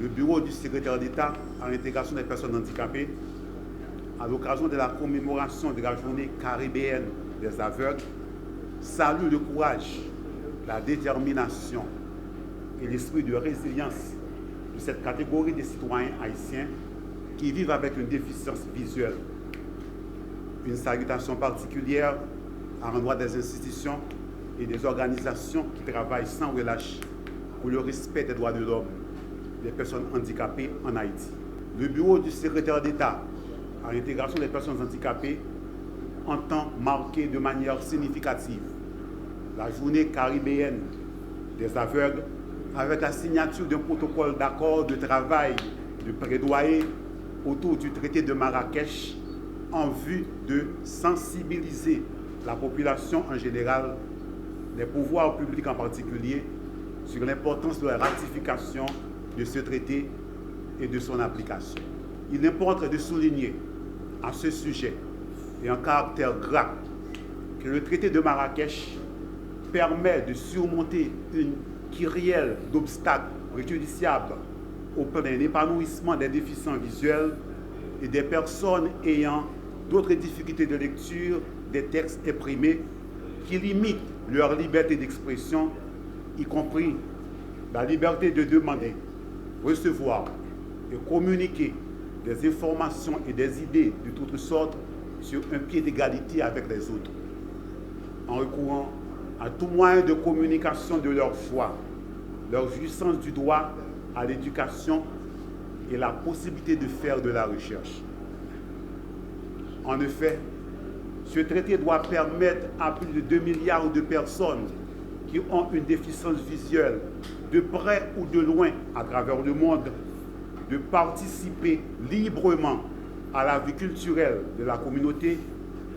le bureau du secrétaire d'État à l'intégration des personnes handicapées, à l'occasion de la commémoration de la journée caribéenne des aveugles, salue le courage, la détermination et l'esprit de résilience de cette catégorie de citoyens haïtiens qui vivent avec une déficience visuelle. Une salutation particulière à l'endroit des institutions et des organisations qui travaillent sans relâche pour le respect des droits de l'homme des personnes handicapées en Haïti. Le bureau du secrétaire d'État à l'intégration des personnes handicapées entend marquer de manière significative la journée caribéenne des aveugles avec la signature d'un protocole d'accord de travail de plaidoyer autour du traité de Marrakech en vue de sensibiliser la population en général, les pouvoirs publics en particulier, sur l'importance de la ratification de ce traité et de son application. Il importe de souligner à ce sujet et en caractère grave que le traité de Marrakech permet de surmonter une kyrielle d'obstacles préjudiciables au plein épanouissement des déficients visuels et des personnes ayant d'autres difficultés de lecture des textes imprimés qui limitent leur liberté d'expression, y compris la liberté de demander, recevoir et communiquer des informations et des idées de toutes sortes sur un pied d'égalité avec les autres, en recourant à tout moyen de communication de leur choix, leur jouissance du droit à l'éducation et la possibilité de faire de la recherche. En effet, ce traité doit permettre à plus de 2 milliards de personnes qui ont une déficience visuelle, de près ou de loin à travers le monde, de participer librement à la vie culturelle de la communauté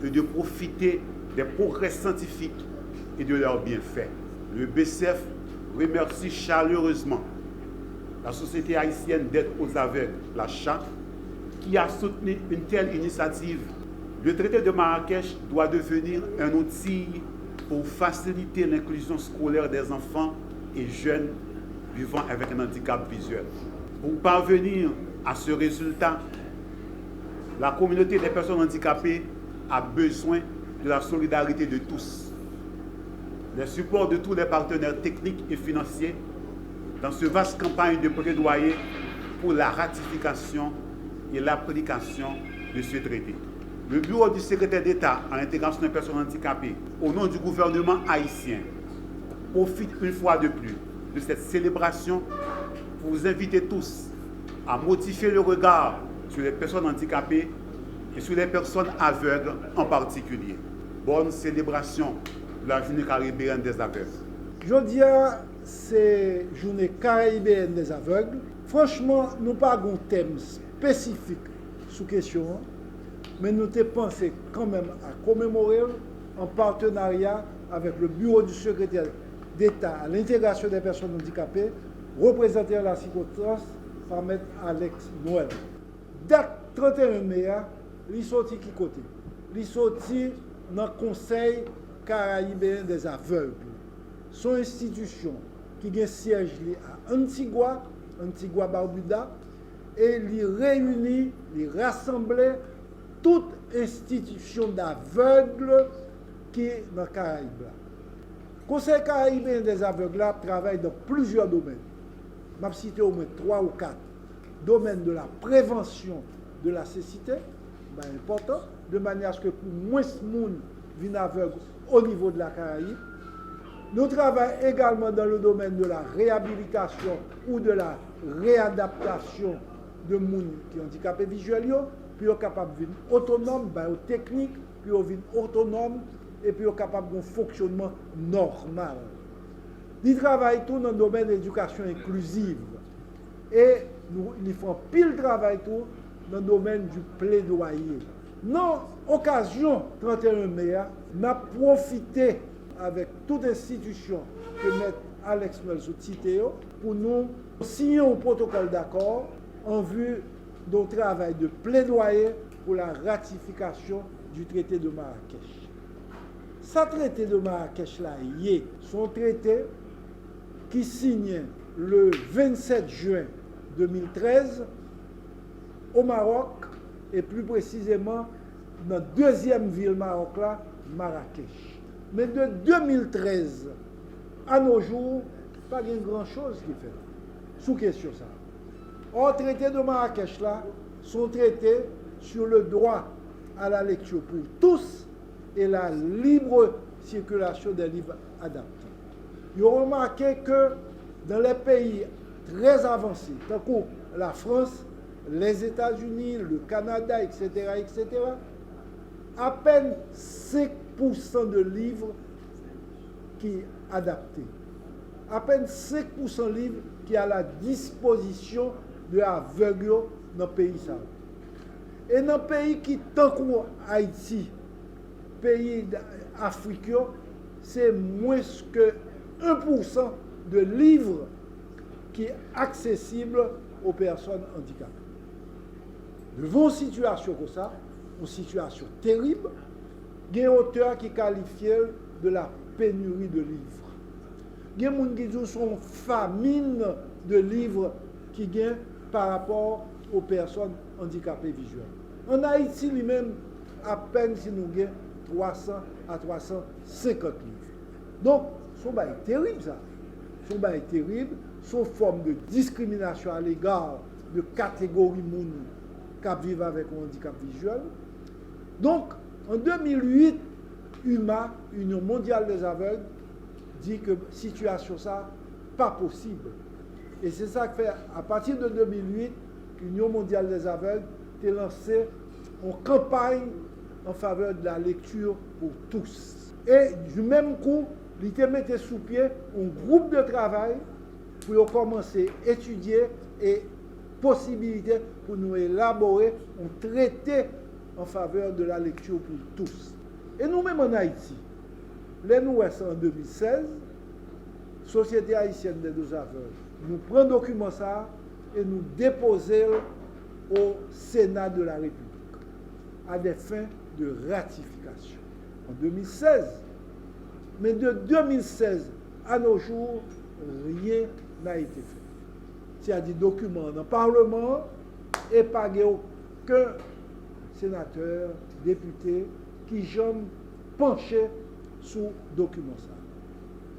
et de profiter des progrès scientifiques et de leurs bienfaits. Le BCF remercie chaleureusement la Société haïtienne d'aide aux aveugles, la CHA, qui a soutenu une telle initiative. Le traité de Marrakech doit devenir un outil pour faciliter l'inclusion scolaire des enfants et jeunes vivant avec un handicap visuel. Pour parvenir à ce résultat, la communauté des personnes handicapées a besoin de la solidarité de tous, le support de tous les partenaires techniques et financiers dans ce vaste campagne de plaidoyer pour la ratification et l'application de ce traité. Le bureau du secrétaire d'État à l'intégration des personnes handicapées, au nom du gouvernement haïtien, profite une fois de plus de cette célébration pour vous inviter tous à modifier le regard sur les personnes handicapées et sur les personnes aveugles en particulier. Bonne célébration de la journée caribéenne des aveugles. Jeudi, c'est journée caribéenne des aveugles. Franchement, nous n'avons pas un thème spécifique sous question, mais nous avons pensé quand même à commémorer en partenariat avec le bureau du secrétaire d'État à l'intégration des personnes handicapées, représenté à la circonstance par M. Alex Noël. Date 31 mai, il est sorti qui côté? Il est sorti dans le Conseil caribéen des aveugles. Son institution qui a siège à Antigua Barbuda, et il réunit, il rassemble toute institution d'aveugles qui est dans le Caraïbe. Le Conseil caribéen des aveugles travaille dans plusieurs domaines. Je vais citer au moins 3 ou 4. Domaine de la prévention de la cécité, important, de manière à ce que moins de monde viennent aveugles au niveau de la Caraïbe. Nous travaillons également dans le domaine de la réhabilitation ou de la réadaptation de gens qui sont handicapés visuels, puis sont capables de devenir autonomes, techniques, puis ils deviennent autonomes et puis ils sont capables d'un fonctionnement normal. Ils travaillent tout dans le domaine de l'éducation inclusive et ils font pile travail tout dans le domaine du plaidoyer. Non, occasion 31 mai, nous avons profité avec toute institution que M. Alex Noël cité pour nous signer un protocole d'accord en vue d'un travail de plaidoyer pour la ratification du traité de Marrakech. Ce traité de Marrakech là, son traité qui signe le 27 juin 2013 au Maroc, et plus précisément dans la deuxième ville Maroc là, Marrakech. Mais de 2013 à nos jours, pas grand chose qui fait sous question ça. Or, traité de Marrakech là, sont traités sur le droit à la lecture pour tous et la libre circulation des livres adaptés. Ils ont remarqué que dans les pays très avancés, tant que la France, les États-Unis, le Canada, etc., à peine 5% de livres qui sont adaptés. À peine 5% de livres qui sont à la disposition de aveugles dans le pays. Et dans le pays qui, tant que Haïti, pays africain, c'est moins que 1% de livres qui est accessible aux personnes handicapées. Devant une situation comme ça, une situation terrible, il y a un auteur qui qualifie de la pénurie de livres. Il y a des gens qui disent son famine de livres qui gagne par rapport aux personnes handicapées visuelles. En Haïti lui-même, à peine si nous avons 300 à 350 livres. Donc, ce n'est pas terrible ça. Ce n'est pas terrible. Sous forme de discrimination à l'égard de catégories de gens qui vivent avec un handicap visuel. Donc, en 2008, UMA, Union mondiale des aveugles, dit que situation ça, pas possible. Et c'est ça que fait, à partir de 2008, l'Union mondiale des aveugles a lancé une campagne en faveur de la lecture pour tous. Et du même coup, il a mis sous pied un groupe de travail pour commencer à étudier et possibilité pour nous élaborer un traité en faveur de la lecture pour tous. Et nous-mêmes en Haïti, les nous en 2016, Société haïtienne des deux aveugles, nous prenons document ça et nous déposons au Sénat de la République à des fins de ratification. En 2016, mais de 2016 à nos jours, rien n'a été fait. C'est-à-dire documents dans le Parlement et pas aucun sénateur, député qui jamais penché sur document ça.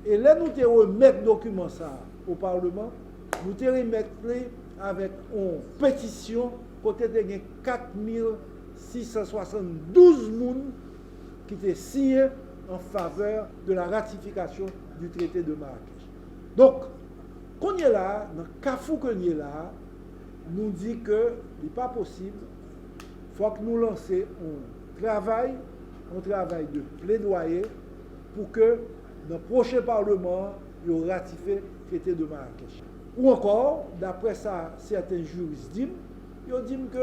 Et là, nous te remettre document ça au Parlement, nous te remettre avec une pétition côté de 4672 personnes qui étaient signées en faveur de la ratification du traité de Marrakech. Donc, quand on est là, dans le cas où on est là, nous dit que ce n'est pas possible. Il faut que nous lancions un travail de plaidoyer pour que dans le prochain Parlement, il ratifie le traité de Marrakech. Ou encore, d'après ça, certains juristes disent que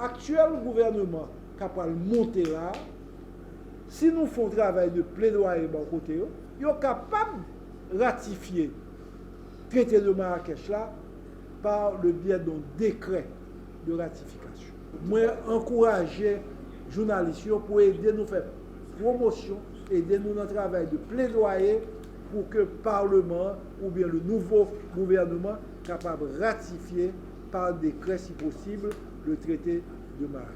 l'actuel gouvernement capable de monter là, si nous faisons un travail de plaidoyer de côté, il est capable de ratifier le traité de Marrakech là par le biais d'un décret de ratification. Moi, encourager les journalistes pour aider nous faire promotion, aider nous dans le travail de plaidoyer pour que le Parlement ou bien le nouveau gouvernement soit capable de ratifier par décret, si possible, le traité de Marrakech.